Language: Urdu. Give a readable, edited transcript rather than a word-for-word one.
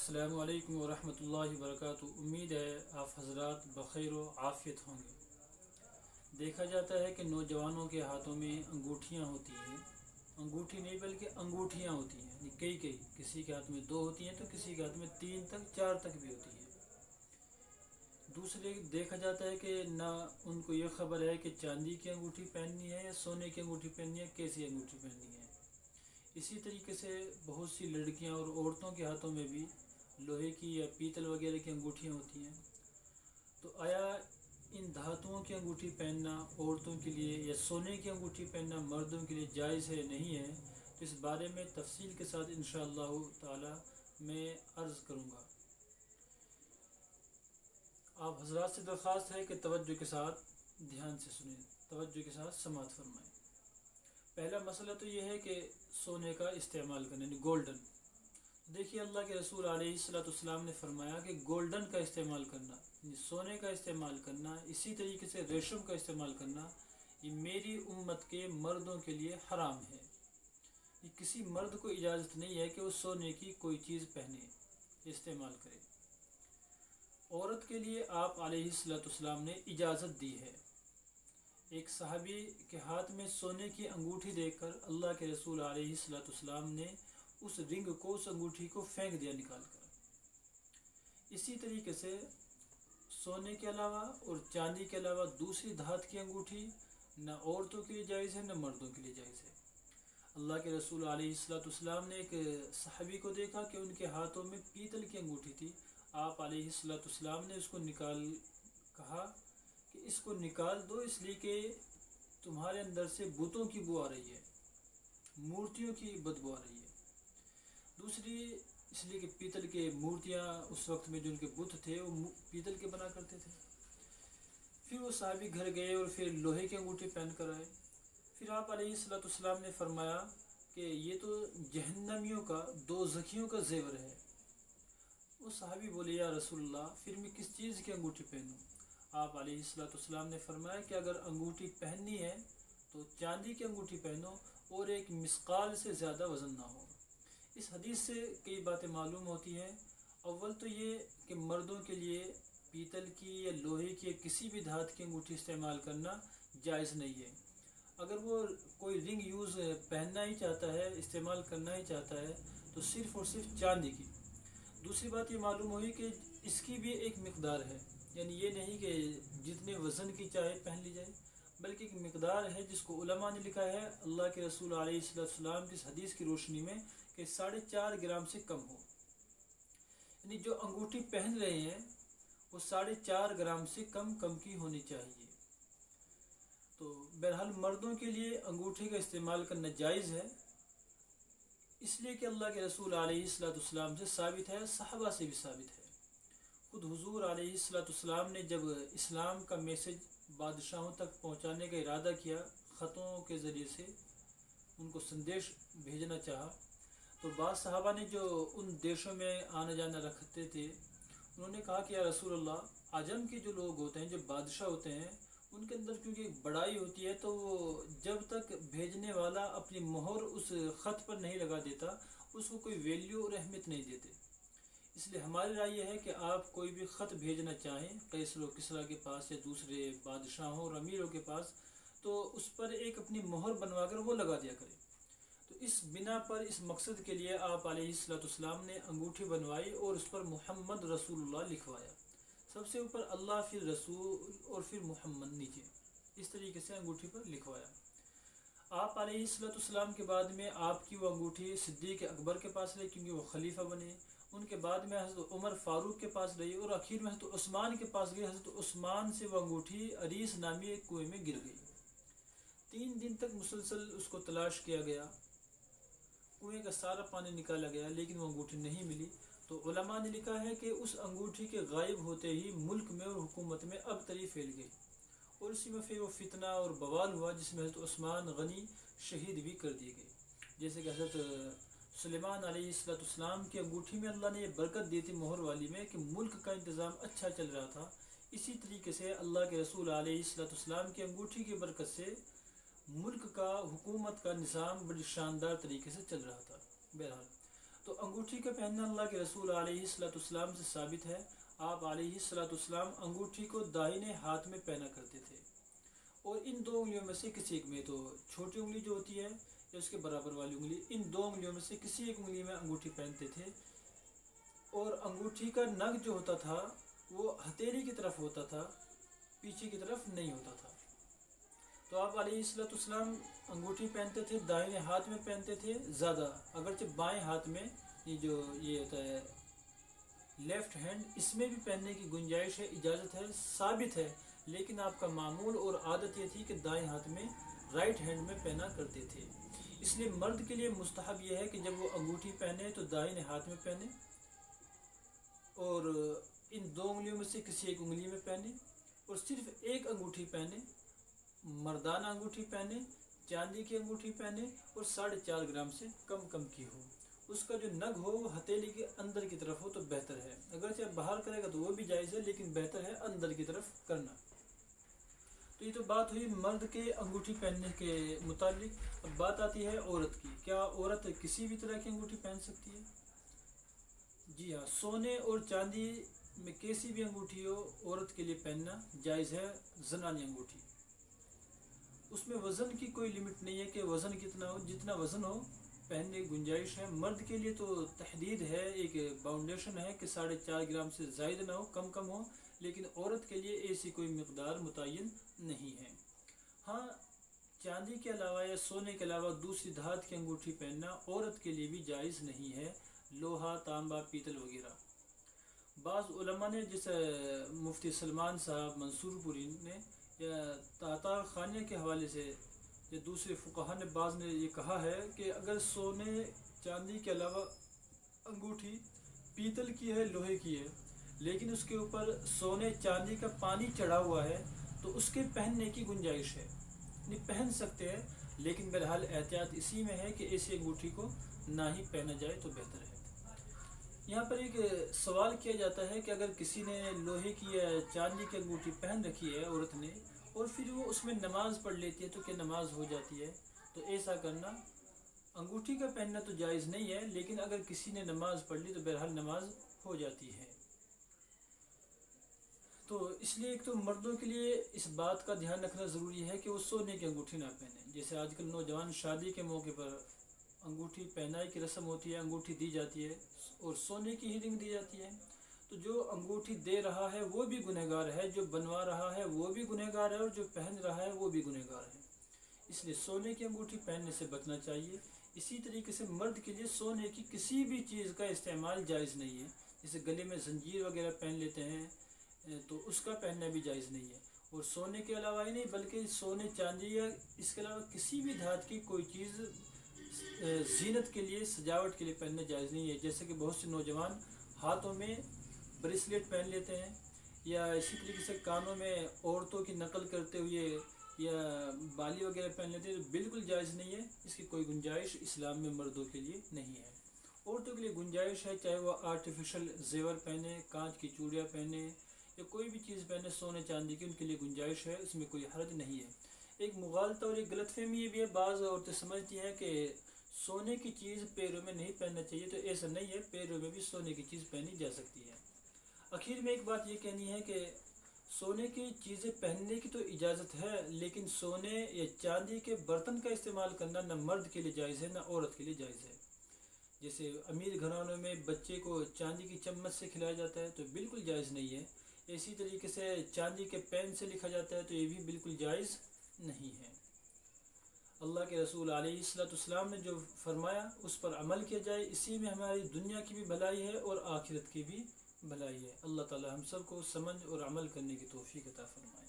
السلام علیکم ورحمۃ اللہ وبرکاتہ۔ امید ہے آپ حضرات بخیر و عافیت ہوں گے۔ دیکھا جاتا ہے کہ نوجوانوں کے ہاتھوں میں انگوٹھیاں ہوتی ہیں، انگوٹھی نہیں بلکہ انگوٹھیاں ہوتی ہیں، یعنی کئی کسی کے ہاتھ میں 2 ہوتی ہیں تو کسی کے ہاتھ میں 3 تک 4 تک بھی ہوتی ہیں۔ دوسرے دیکھا جاتا ہے کہ نہ ان کو یہ خبر ہے کہ چاندی کی انگوٹھی پہننی ہے یا سونے کی انگوٹھی پہننی ہے، کیسی انگوٹھی پہننی ہے۔ اسی طریقے سے بہت سی لڑکیاں اور عورتوں کے ہاتھوں میں بھی لوہے کی یا پیتل وغیرہ کی انگوٹھیاں ہوتی ہیں۔ تو آیا ان دھاتوں کی انگوٹھی پہننا عورتوں کے لیے یا سونے کی انگوٹھی پہننا مردوں کے لیے جائز ہے نہیں ہے، تو اس بارے میں تفصیل کے ساتھ انشاءاللہ تعالی میں عرض کروں گا۔ آپ حضرات سے درخواست ہے کہ توجہ کے ساتھ دھیان سے سنیں، توجہ کے ساتھ سماعت فرمائیں۔ پہلا مسئلہ تو یہ ہے کہ سونے کا استعمال کرنا، یعنی گولڈن۔ دیکھیے اللہ کے رسول علیہ السلام نے فرمایا کہ گولڈن کا استعمال کرنا، یعنی سونے کا استعمال کرنا، اسی طریقے سے ریشم کا استعمال کرنا، یہ میری امت کے مردوں کے لیے حرام ہے۔ یہ کسی مرد کو اجازت نہیں ہے کہ وہ سونے کی کوئی چیز پہنے، استعمال کرے۔ عورت کے لیے آپ علیہ السلام نے اجازت دی ہے۔ ایک صحابی کے ہاتھ میں سونے کی انگوٹھی دیکھ کر اللہ کے رسول علیہ السلام نے اس رنگ کو، اس انگوٹھی کو پھینک دیا نکال کر۔ اسی طریقے سے سونے کے علاوہ اور چاندی کے علاوہ دوسری دھات کی انگوٹھی نہ عورتوں کے لیے جائز ہے نہ مردوں کے لیے جائز ہے۔ اللہ کے رسول علیہ السلام نے ایک صحابی کو دیکھا کہ ان کے ہاتھوں میں پیتل کی انگوٹھی تھی۔ آپ علیہ السلام نے اس کو کہا کہ اس کو نکال دو، اس لیے کہ تمہارے اندر سے بتوں کی بو آ رہی ہے، مورتیوں کی بدبو آ رہی ہے۔ دوسری اس لیے کہ پیتل کے مورتیاں اس وقت میں جو ان کے بت تھے وہ پیتل کے بنا کرتے تھے۔ پھر وہ صحابی گھر گئے اور پھر لوہے کی انگوٹھی پہن کر آئے۔ پھر آپ علیہ السلام نے فرمایا کہ یہ تو جہنمیوں کا، دوزخیوں کا زیور ہے۔ وہ صحابی بولے یا رسول اللہ پھر میں کس چیز کی انگوٹھی پہنوں؟ آپ علیہ السلام نے فرمایا کہ اگر انگوٹھی پہننی ہے تو چاندی کی انگوٹھی پہنو اور ایک مسقال سے زیادہ وزن نہ ہو۔ اس حدیث سے کئی باتیں معلوم ہوتی ہیں۔ اول تو یہ کہ مردوں کے لیے پیتل کی یا لوہے کی یا کسی بھی دھات کی انگوٹھی استعمال کرنا جائز نہیں ہے۔ اگر وہ کوئی رنگ پہننا ہی چاہتا ہے، استعمال کرنا ہی چاہتا ہے تو صرف اور صرف چاندی کی۔ دوسری بات یہ معلوم ہوئی کہ اس کی بھی ایک مقدار ہے، یعنی یہ نہیں کہ جتنے وزن کی چاہے پہن لی جائے، بلکہ ایک مقدار ہے جس کو علماء نے لکھا ہے اللہ کے رسول علیہ السلام کی اس حدیث کی روشنی میں کہ 4.5 گرام سے کم ہو۔ یعنی جو انگوٹھی پہن رہے ہیں وہ 4.5 گرام سے کم کی ہونی چاہیے۔ تو بہرحال مردوں کے لیے انگوٹھی کا استعمال کرنا جائز ہے، اس لیے کہ اللہ کے رسول علیہ السلام سے ثابت ہے، صحابہ سے بھی ثابت ہے۔ خود حضور علیہ السلام نے جب اسلام کا میسج بادشاہوں تک پہنچانے کا ارادہ کیا، خطوں کے ذریعے سے ان کو سندیش بھیجنا چاہا، تو بعض صحابہ نے جو ان دیشوں میں آنا جانا رکھتے تھے انہوں نے کہا کہ یا رسول اللہ، عجم کے جو لوگ ہوتے ہیں، جو بادشاہ ہوتے ہیں، ان کے اندر کیونکہ بڑائی ہوتی ہے تو وہ جب تک بھیجنے والا اپنی مہر اس خط پر نہیں لگا دیتا اس کو کوئی ویلیو اور اہمیت نہیں دیتے۔ اس لیے ہماری رائے یہ ہے کہ آپ کوئی بھی خط بھیجنا چاہیں قیصر و کسریٰ کے پاس یا دوسرے بادشاہوں اور امیروں کے پاس، تو اس پر ایک اپنی مہر بنوا کر وہ لگا دیا کرے۔ تو اس بنا پر، اس مقصد کے لیے آپ علیہ السلام نے انگوٹھی بنوائی اور اس پر محمد رسول اللہ لکھوایا، سب سے اوپر اللہ، پھر رسول اور پھر محمد نیچے، اس طریقے سے انگوٹھی پر لکھوایا۔ آپ علیہ السلام کے بعد میں آپ کی وہ انگوٹھی صدیق اکبر کے پاس رہی کیونکہ وہ خلیفہ بنے، ان کے بعد میں حضرت عمر فاروق کے پاس رہی اور آخر میں حضرت عثمان کے پاس گئی۔ حضرت عثمان سے وہ انگوٹھی عریس نامی ایک کنویں میں گر گئی۔ 3 دن تک مسلسل اس کو تلاش کیا گیا، کنویں کا سارا پانی نکالا گیا لیکن وہ انگوٹھی نہیں ملی۔ تو علماء نے لکھا ہے کہ اس انگوٹھی کے غائب ہوتے ہی ملک میں اور حکومت میں ابتری پھیل گئی، اور اسی میں پھر وہ فتنہ اور بوال ہوا جس میں حضرت عثمان غنی شہید بھی کر دیے گئے۔ جیسے کہ حضرت سلیمان علیہ السلام کی انگوٹھی میں اللہ نے یہ برکت دی تھی مہر والی میں کہ ملک کا انتظام اچھا چل رہا تھا، اسی طریقے سے اللہ کے رسول علیہ السلام کی انگوٹھی کی برکت سے ملک کا، حکومت کا نظام بڑی شاندار طریقے سے چل رہا تھا۔ بہرحال تو انگوٹھی کا پہننا اللہ کے رسول علیہ الصلوۃ والسلام سے ثابت ہے. آپ علیہ الصلوۃ والسلام انگوٹھی کو دائنے ہاتھ میں پہنا کرتے تھے، اور ان دو انگلیوں میں سے کسی ایک میں، تو چھوٹی انگلی جو ہوتی ہے یا اس کے برابر والی انگلی، ان دو انگلیوں میں سے کسی ایک انگلی میں انگوٹھی پہنتے تھے. اور انگوٹھی کا نگ جو ہوتا تھا وہ ہتھیلی کی طرف ہوتا تھا، پیچھے کی طرف نہیں ہوتا تھا. تو آپ علیہ الصلوۃ والسلام انگوٹھی پہنتے تھے، دائنے ہاتھ میں پہنتے تھے زیادہ، اگرچہ بائیں ہاتھ میں یہ ہوتا ہے لیفٹ ہینڈ، اس میں بھی پہننے کی گنجائش ہے، اجازت ہے، ثابت ہے، لیکن آپ کا معمول اور عادت یہ تھی کہ دائیں ہاتھ میں رائٹ ہینڈ میں پہنا کرتے تھے. اس لیے مرد کے لیے مستحب یہ ہے کہ جب وہ انگوٹھی پہنے تو دائیں ہاتھ میں پہنے، اور ان دو انگلیوں میں سے کسی ایک انگلی میں پہنے، اور صرف ایک انگوٹھی پہنے، مردانہ انگوٹھی پہنے، چاندی کی انگوٹھی پہنے، اور 4.5 گرام سے کم کی ہو. اس کا جو نگ ہو وہ ہتھیلی کے اندر کی طرف ہو تو بہتر ہے. اگرچہ باہر کرے گا تو وہ بھی جائز ہے، لیکن بہتر ہے اندر کی طرف کرنا. تو یہ تو بات ہوئی مرد کے انگوٹھی پہننے کے متعلق. اب بات آتی ہے عورت کی. کیا عورت کسی بھی طرح کی انگوٹھی پہن سکتی ہے؟ جی ہاں، سونے اور چاندی میں کیسی بھی انگوٹھی ہو عورت کے لیے پہننا جائز ہے. زنانی انگوٹھی، اس میں وزن کی کوئی لمٹ نہیں ہے کہ وزن کتنا ہو، جتنا وزن ہو پہننے کی گنجائش ہے. مرد کے لیے تو تحدید ہے، ایک باؤنڈیشن ہے کہ 4.5 گرام سے زائد نہ ہو، کم ہو، لیکن عورت کے لیے ایسی کوئی مقدار متعین نہیں ہے. ہاں، چاندی کے علاوہ یا سونے کے علاوہ دوسری دھات کی انگوٹھی پہننا عورت کے لیے بھی جائز نہیں ہے، لوہا، تانبا، پیتل وغیرہ. بعض علماء نے، جیسے مفتی سلمان صاحب منصور پوری نے، یا تاتار خانیہ کے حوالے سے یا دوسرے فقہا نے، بعض نے یہ کہا ہے کہ اگر سونے چاندی کے علاوہ انگوٹھی پیتل کی ہے، لوہے کی ہے، لیکن اس کے اوپر سونے چاندی کا پانی چڑھا ہوا ہے تو اس کے پہننے کی گنجائش ہے، نہیں پہن سکتے ہیں، لیکن بہرحال احتیاط اسی میں ہے کہ ایسی انگوٹھی کو نہ ہی پہنا جائے تو بہتر ہے. یہاں پر ایک سوال کیا جاتا ہے کہ اگر کسی نے لوہے کی یا چاندی کی انگوٹھی پہن رکھی ہے عورت نے، اور پھر وہ اس میں نماز پڑھ لیتی ہے تو کیا نماز ہو جاتی ہے؟ تو ایسا کرنا، انگوٹھی کا پہننا تو جائز نہیں ہے، لیکن اگر کسی نے نماز پڑھ لی تو بہرحال نماز ہو جاتی ہے. تو اس لیے ایک تو مردوں کے لیے اس بات کا دھیان رکھنا ضروری ہے کہ وہ سونے کی انگوٹھی نہ پہنیں. جیسے آج کل نوجوان شادی کے موقع پر انگوٹھی پہنائی کی رسم ہوتی ہے، انگوٹھی دی جاتی ہے اور سونے کی ہی رنگ دی جاتی ہے. تو جو انگوٹھی دے رہا ہے وہ بھی گنہگار ہے، جو بنوا رہا ہے وہ بھی گنہگار ہے، اور جو پہن رہا ہے وہ بھی گنہگار ہے. اس لیے سونے کی انگوٹھی پہننے سے بچنا چاہیے. اسی طریقے سے مرد کے لیے سونے کی کسی بھی چیز کا استعمال جائز نہیں ہے. جیسے گلے میں زنجیر وغیرہ پہن لیتے ہیں تو اس کا پہننا بھی جائز نہیں ہے. اور سونے کے علاوہ ہی نہیں بلکہ سونے چاندی یا اس کے علاوہ کسی بھی دھات کی کوئی چیز زینت کے لیے، سجاوٹ کے لیے پہننا جائز نہیں ہے. جیسے کہ بہت سے نوجوان ہاتھوں میں بریسلیٹ پہن لیتے ہیں، یا اسی طریقے سے کانوں میں عورتوں کی نقل کرتے ہوئے یا بالی وغیرہ پہن لیتے ہیں، تو بالکل جائز نہیں ہے. اس کی کوئی گنجائش اسلام میں مردوں کے لیے نہیں ہے. عورتوں کے لیے گنجائش ہے، چاہے وہ آرٹیفیشل زیور پہنے، کانچ کی چوڑیاں پہنے یا کوئی بھی چیز پہنے سونے چاندی کی، ان کے لیے گنجائش ہے، اس میں کوئی حرج نہیں ہے. ایک مغالطہ اور ایک غلط فہمی یہ بھی ہے، بعض عورتیں سمجھتی ہیں کہ سونے کی چیز پیروں میں نہیں پہننا چاہیے، تو ایسا نہیں ہے، پیروں میں بھی سونے کی چیز پہنی جا سکتی ہے. آخر میں ایک بات یہ کہنی ہے کہ سونے کی چیزیں پہننے کی تو اجازت ہے، لیکن سونے یا چاندی کے برتن کا استعمال کرنا نہ مرد کے لیے جائز ہے نہ عورت کے لیے جائز ہے. جیسے امیر گھرانوں میں بچے کو چاندی کی چمچ سے کھلایا جاتا ہے تو بالکل جائز نہیں ہے. اسی طریقے سے چاندی کے پین سے لکھا جاتا ہے تو یہ بھی بالکل جائز نہیں ہے. اللہ کے رسول علیہ الصلوۃ والسلام نے جو فرمایا اس پر عمل کیا جائے، اسی میں ہماری دنیا کی بھی بھلائی ہے اور آخرت کی بھی بھلائی ہے. اللہ تعالی ہم سب کو سمجھ اور عمل کرنے کی توفیق عطا فرمائے.